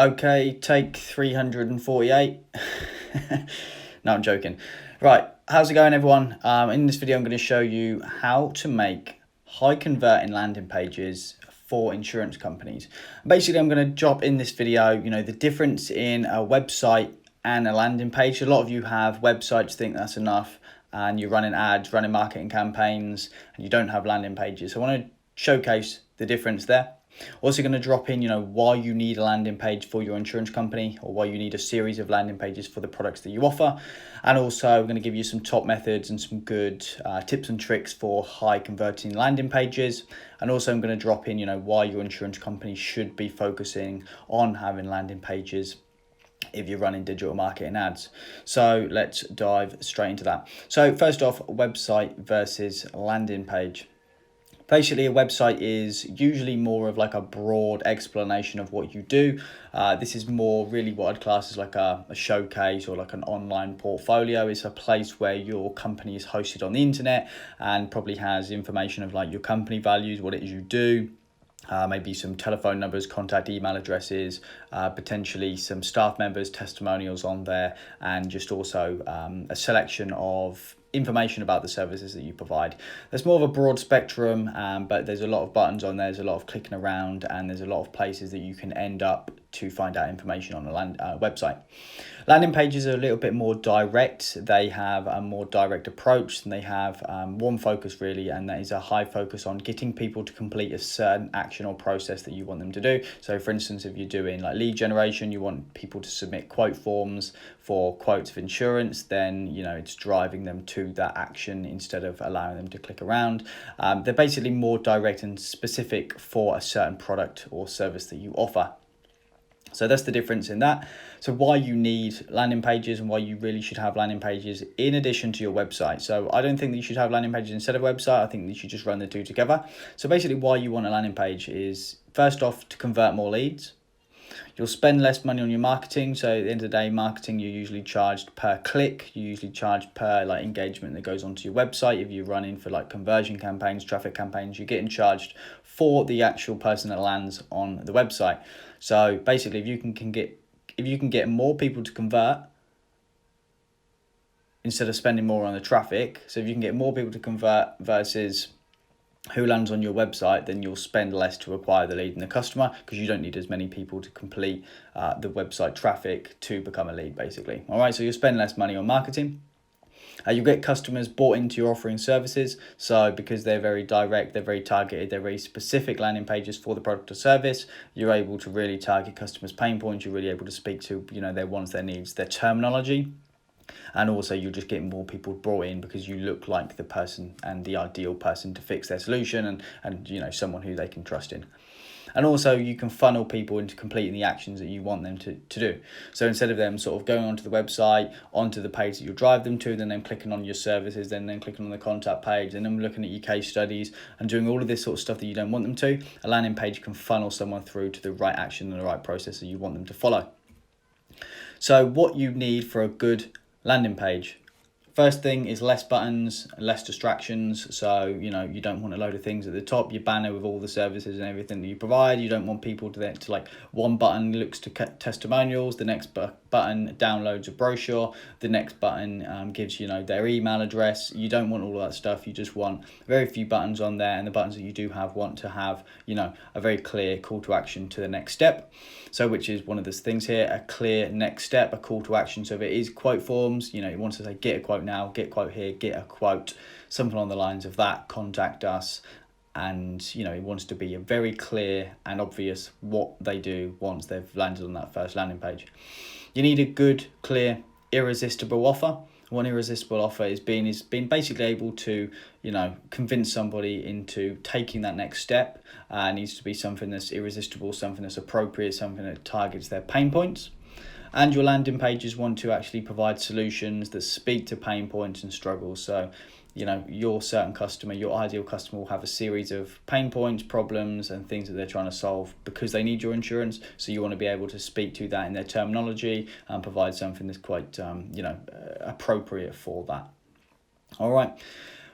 Okay, take 348. No, I'm joking. Right, how's it going, everyone? In this video, I'm going to show you how to make high converting landing pages for insurance companies. Basically, I'm going to drop in this video, the difference in a website and a landing page. A lot of you have websites, think that's enough, and you're running ads, running marketing campaigns, and you don't have landing pages. So I want to showcase the difference there. Also going to drop in, why you need a landing page for your insurance company, or why you need a series of landing pages for the products that you offer. And also I'm going to give you some top methods and some good tips and tricks for high converting landing pages. And also I'm going to drop in, why your insurance company should be focusing on having landing pages if you're running digital marketing ads. So let's dive straight into that. So first off, website versus landing page. Basically, a website is usually more of like a broad explanation of what you do. This is more really what I'd class as like a showcase or like an online portfolio. It's a place where your company is hosted on the internet and probably has information of like your company values, what it is you do. Maybe some telephone numbers, contact email addresses, potentially some staff members, testimonials on there, and just also a selection of information about the services that you provide. There's more of a broad spectrum, but there's a lot of buttons on there, there's a lot of clicking around, and there's a lot of places that you can end up to find out information on a website. Landing pages are a little bit more direct. They have a more direct approach, and they have one focus really, and that is a high focus on getting people to complete a certain action or process that you want them to do. So for instance, if you're doing like lead generation, you want people to submit quote forms for quotes of insurance, then it's driving them to that action instead of allowing them to click around. They're basically more direct and specific for a certain product or service that you offer. So that's the difference in that. So why you need landing pages and why you really should have landing pages in addition to your website. So I don't think that you should have landing pages instead of website. I think that you should just run the two together. So basically why you want a landing page is, first off, to convert more leads. You'll spend less money on your marketing. So at the end of the day, marketing, you're usually charged per click. You usually charge per like engagement that goes onto your website. If you're running for like conversion campaigns, traffic campaigns, you're getting charged for the actual person that lands on the website. So basically, if you can get more people to convert instead of spending more on the traffic, so if you can get more people to convert versus who lands on your website, then you'll spend less to acquire the lead and the customer, because you don't need as many people to complete the website traffic to become a lead, basically. All right, so you'll spend less money on marketing. You get customers bought into your offering services. So because they're very direct, they're very targeted, they're very specific landing pages for the product or service, you're able to really target customers' pain points. You're really able to speak to their wants, their needs, their terminology. And also you're just getting more people brought in because you look like the person and the ideal person to fix their solution, and someone who they can trust in. And also you can funnel people into completing the actions that you want them to do. So instead of them sort of going onto the website, onto the page that you'll drive them to, then clicking on your services, then clicking on the contact page, and then looking at your case studies and doing all of this sort of stuff that you don't want them to, a landing page can funnel someone through to the right action and the right process that you want them to follow. So what you need for a good landing page. First thing is less buttons, less distractions. So, you don't want a load of things at the top. Your banner with all the services and everything that you provide. You don't want people to like one button looks to testimonials, the next button downloads a brochure, the next button gives their email address. You don't want all of that stuff. You just want very few buttons on there, and the buttons that you do have want to have a very clear call to action to the next step. So which is one of the things here, a clear next step, a call to action. So if it is quote forms, it wants to say get a quote now, get a quote here, get a quote, something on the lines of that, contact us. And it wants to be a very clear and obvious what they do once they've landed on that first landing page. You need a good, clear, irresistible offer. One irresistible offer is being basically able to convince somebody into taking that next step. It needs to be something that's irresistible, something that's appropriate, something that targets their pain points. And your landing pages want to actually provide solutions that speak to pain points and struggles. So your certain customer, your ideal customer, will have a series of pain points, problems, and things that they're trying to solve because they need your insurance. So you want to be able to speak to that in their terminology and provide something that's quite appropriate for that. All right.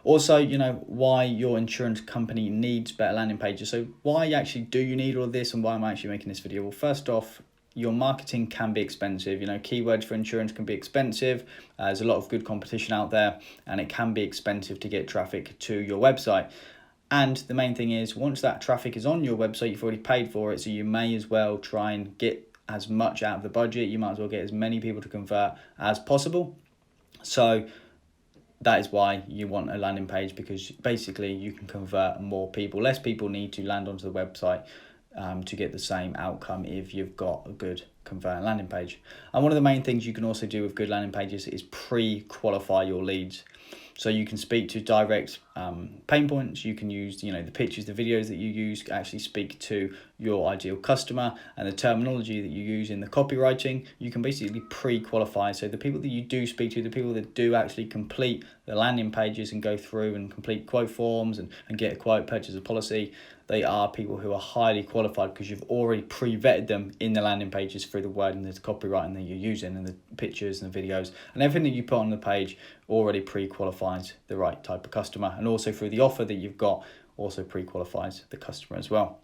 Also, why your insurance company needs better landing pages. So why actually do you need all of this, and why am I actually making this video? Well, first off, your marketing can be expensive. You know, keywords for insurance can be expensive. There's a lot of good competition out there, and it can be expensive to get traffic to your website. And the main thing is, once that traffic is on your website, you've already paid for it, so you may as well try and get as much out of the budget. You might as well get as many people to convert as possible. So that is why you want a landing page, because basically you can convert more people. Less people need to land onto the website to get the same outcome if you've got a good converting landing page. And one of the main things you can also do with good landing pages is pre-qualify your leads. So you can speak to direct pain points. You can use, you know, the pictures, the videos that you use actually speak to your ideal customer, and the terminology that you use in the copywriting, you can basically pre-qualify. So the people that you do speak to, the people that do actually complete the landing pages and go through and complete quote forms and get a quote, purchase a policy, they are people who are highly qualified because you've already pre-vetted them in the landing pages through the wording, the copywriting that you're using, and the pictures and the videos, and everything that you put on the page already pre-qualifies the right type of customer. And also through the offer that you've got, also pre-qualifies the customer as well.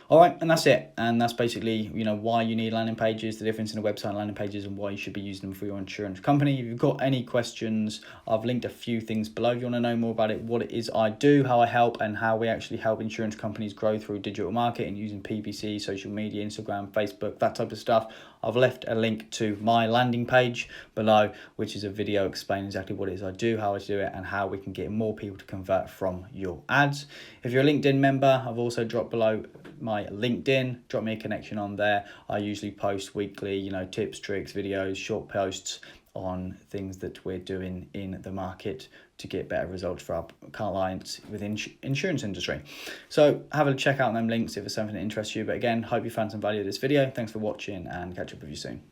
All right, and that's it. And that's basically, you know, why you need landing pages, the difference in a website and landing pages, and why you should be using them for your insurance company. If you've got any questions, I've linked a few things below. If you want to know more about it, what it is I do, how I help, and how we actually help insurance companies grow through digital marketing using PPC, social media, Instagram, Facebook, that type of stuff, I've left a link to my landing page below, which is a video explaining exactly what it is I do, how I do it, and how we can get more people to convert from your ads. If you're a LinkedIn member, I've also dropped below my LinkedIn. Drop me a connection on there. I usually post weekly, you know, tips, tricks, videos, short posts on things that we're doing in the market to get better results for our clients within insurance industry. So have a check out them links if it's something that interests you. But again, hope you found some value in this video. Thanks for watching, and catch up with you soon.